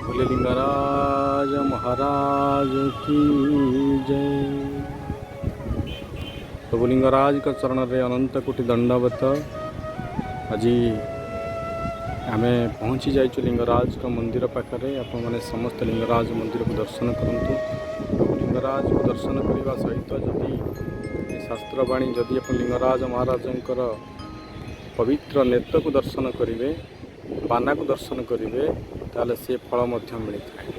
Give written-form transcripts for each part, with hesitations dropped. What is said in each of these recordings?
बोले लिंगराज महाराज की जय। प्रभु लिंगराज का चरण रे अनंत कोटि दंडवत। आज आम पहुँची जाइचु लिंगराज का मंदिर पाखे। आपण मैंने समस्त लिंगराज मंदिर को दर्शन करूँ। प्रभु लिंगराज को दर्शन करने सहित जदि शास्त्रवाणी जदि आप लिंगराज महाराजंकर पवित्र नेत्र को दर्शन करेंगे, बाना को दर्शन करेंगे, ताले से फल मिलता है।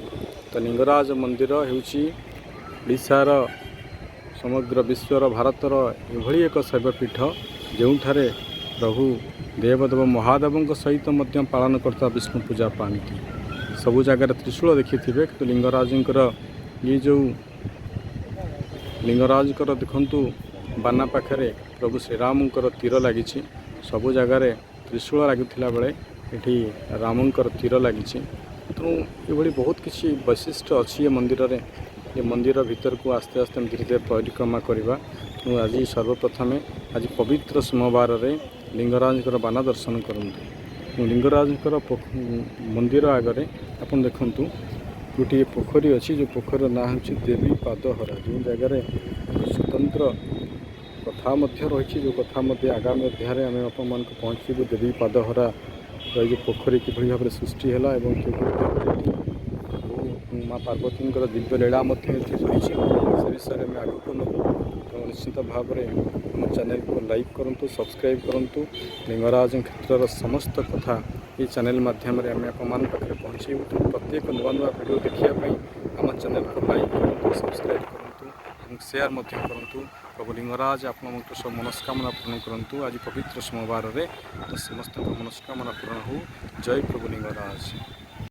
तो लिंगराज मंदिर होशार समग्र विश्वर भारतर एभली एक शैवपीठ जो प्रभु देवदेव महादेव सहित पालन करता विष्णु पूजा पाती। सबु जगार त्रिशूल देखी थे कि लिंगराजंकर ये जो लिंगराजकर देखु बाना पाखे प्रभु श्रीरामंकर तीर लगी। सबु जगार त्रिशूल लगुला बेले ये रामंकर तीर लगी। तेणु ये बहुत किसी वैशिष्ट अच्छी ये मंदिर रे। ये मंदिर भीतर को आस्ते आस्ते धीरे धीरे परिक्रमा करवा। तेणु आज सर्वप्रथम आज पवित्र सोमवार रे लिंगराजकर बाना दर्शन करूँ। लिंगराजकर मंदिर आगे आप देखु गोटे पोखरी अच्छी, जो पोखर ना हूँ देवी पादहरा, जो जगार स्वतंत्र कथा रही। जो कथा आगामी अध्याय आम आप पहुँचू देवी पादहरा जो पोखरी किभली भाव सृष्टि है माँ पार्वती दिव्य लीला रही से विषय में आगक नबू। तो निश्चित भाव में चैनल को लाइक करूँ, सब्सक्राइब करूँ। लिंगराज क्षेत्र समस्त कथा ये चैनल माध्यम आम आप पाखे पहुँचू। तो प्रत्येक नुआ नुआ वीडियो देखापी आम चैनल को लाइक करूँ, सब्सक्राइब करूँ, शेयर करूँ। प्रभु लिंगराज आप सब मनस्कामना पूर्ण करूँ। आज पवित्र सोमवार रे तो समस्त मनस्कामना पूर्ण हो। जय प्रभु लिंगराज।